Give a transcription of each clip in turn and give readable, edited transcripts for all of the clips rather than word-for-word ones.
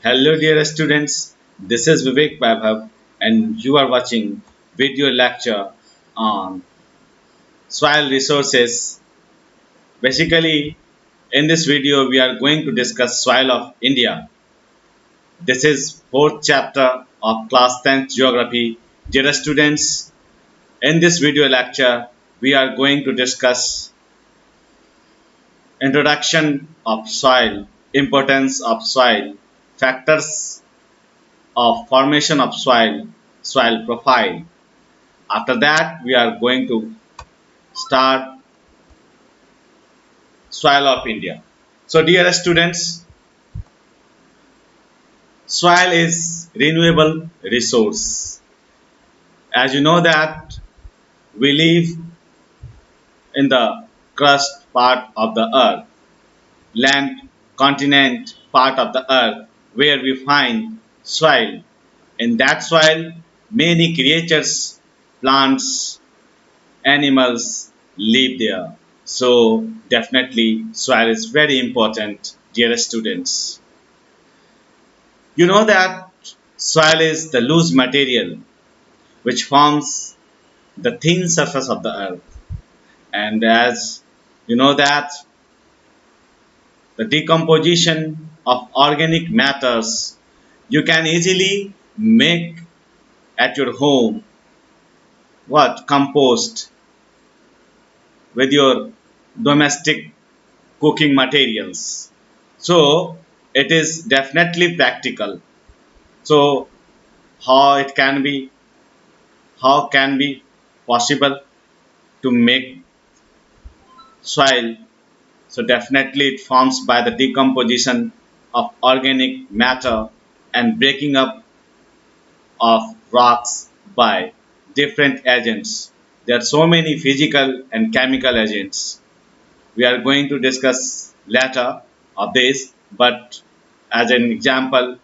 Hello dear students, this is Vivek Vaibhav and you are watching video lecture on soil resources. Basically, in this video we are going to discuss soil of India. This is fourth chapter of class 10th geography. Dear students, in this video lecture we are going to discuss introduction of soil, importance of soil, factors of formation of soil, soil profile. After that, we are going to start soil of India. So, dear students, soil is renewable resource. As you know that we live in the crust part of the earth, land, continent part of the earth, where we find soil. In that soil, many creatures, plants, animals live there. So definitely soil is very important, dear students. You know that soil is the loose material which forms the thin surface of the earth. And as you know that the decomposition of organic matters you can easily make at your home what compost with your domestic cooking materials. So it is definitely practical. So how it can be, how can be possible to make soil? So definitely it forms by the decomposition of organic matter and breaking up of rocks by different agents. There are so many physical and chemical agents. We are going to discuss later of this, but as an example,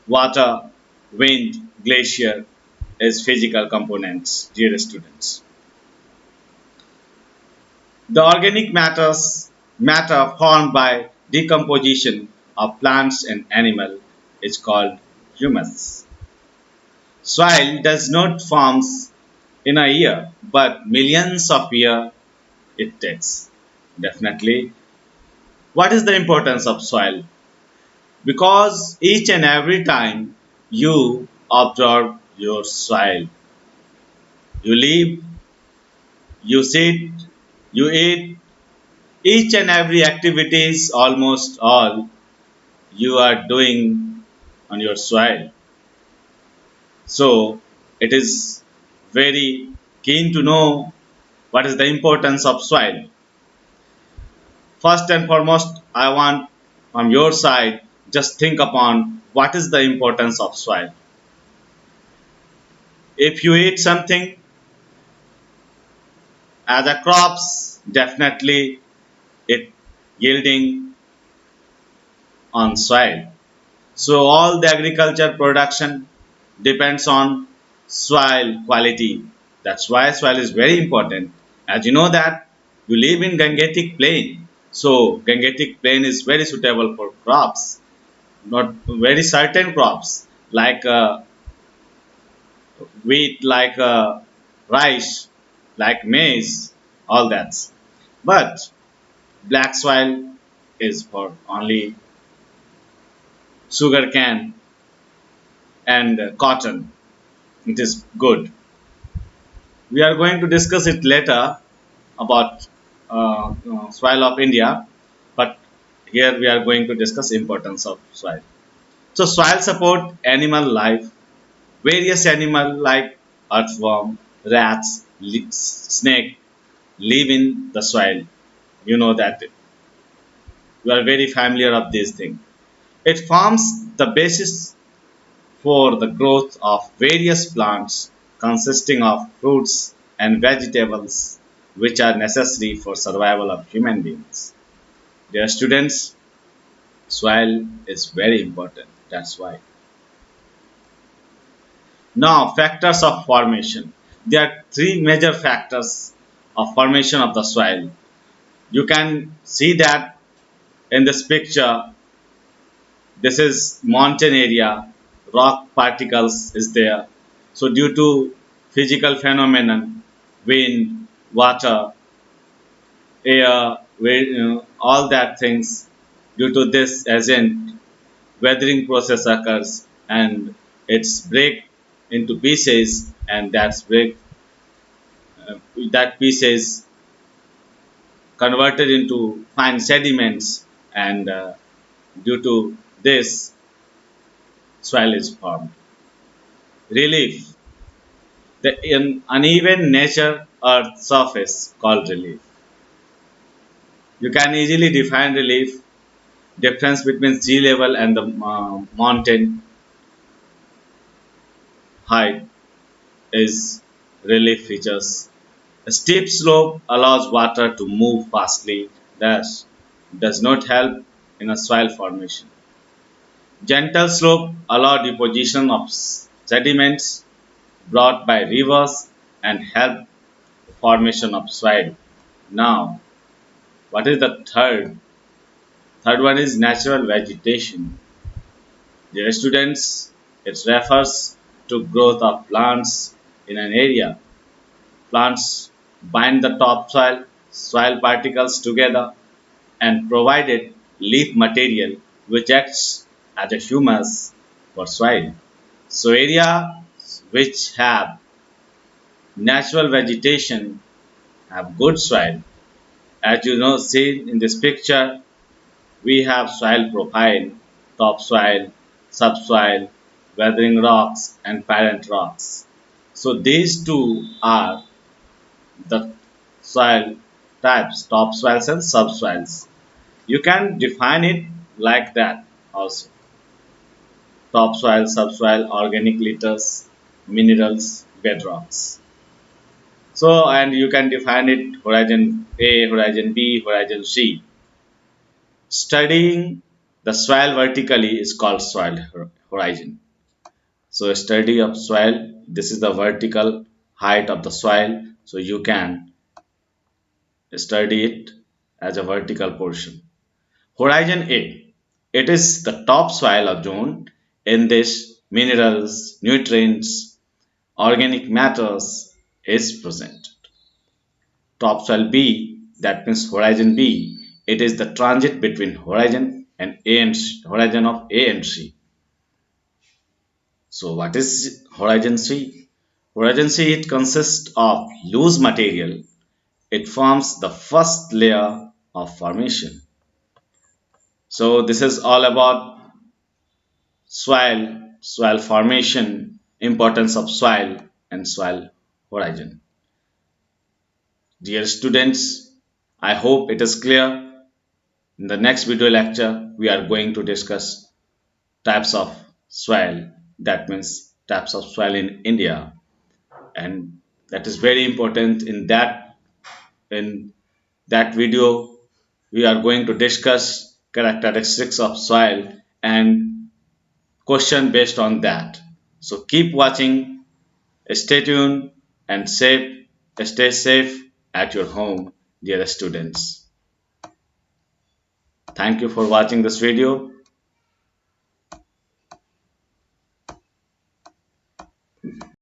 water, wind, glacier is physical components, dear students. The organic matter formed by decomposition of plants and animal is called humus. Soil does not form in a year, but millions of years it takes. Definitely. What is the importance of soil? Because each and every time you observe your soil, you live, you sit, you eat, each and every activities, almost all you are doing on your soil. So it is very keen to know what is the importance of soil. First and foremost, I want from your side just think upon what is the importance of soil. If you eat something as a crops, definitely it yielding on soil. So all the agriculture production depends on soil quality. That's why soil is very important. As you know that you live in Gangetic plain, so Gangetic plain is very suitable for crops. Not very certain crops like wheat, like rice, like maize, all that. But black soil is for only sugar cane and cotton. It is good. We are going to discuss it later about soil of India, but here we are going to discuss importance of soil. So soil support animal life. Various animal like earthworm, rats, snake live in the soil. You know that you are very familiar of this thing. It forms the basis for the growth of various plants consisting of fruits and vegetables which are necessary for survival of human beings. Dear students, soil is very important. That's why. Now, factors of formation. There are three major factors of formation of the soil. You can see that in this picture This is mountain area, rock particles is there. So due to physical phenomenon, wind, water, air, all that things, due to this agent, weathering process occurs and it's break into pieces, and that pieces converted into fine sediments, and due to this soil is formed. Relief: the uneven nature earth surface called relief. You can easily define relief: difference between sea level and the mountain height is relief features. A steep slope allows water to move fastly, thus does not help in a soil formation. Gentle slope allow deposition of sediments brought by rivers and help the formation of soil. Now, what is the third? Third one is natural vegetation. Dear students, it refers to growth of plants in an area. Plants bind the topsoil soil particles together and provided leaf material which acts as a humus for soil. So areas which have natural vegetation have good soil. As you know, seen in this picture, we have soil profile, topsoil, subsoil, weathering rocks, and parent rocks. So these two are the soil types, topsoils and subsoils. You can define it like that also: topsoil, subsoil, organic litters, minerals, bedrocks. So, and you can define it horizon A, horizon B, horizon C. Studying the soil vertically is called soil horizon. So, a study of soil, this is the vertical height of the soil. So, you can study it as a vertical portion. Horizon A, it is the topsoil of zone. In this, minerals, nutrients, organic matters is present. Topsoil B, that means horizon B, it is the transit between horizon and A and C, horizon of A and C. So what is horizon C? Horizon C, it consists of loose material. It forms the first layer of formation. So this is all about soil formation, importance of soil and soil horizon. Dear students, I hope it is clear. In the next video lecture, we are going to discuss types of soil, that means types of soil in India, and that is very important. In that video, we are going to discuss characteristics of soil and question based on that. So keep watching, stay tuned, and stay safe at your home, dear students. Thank you for watching this video.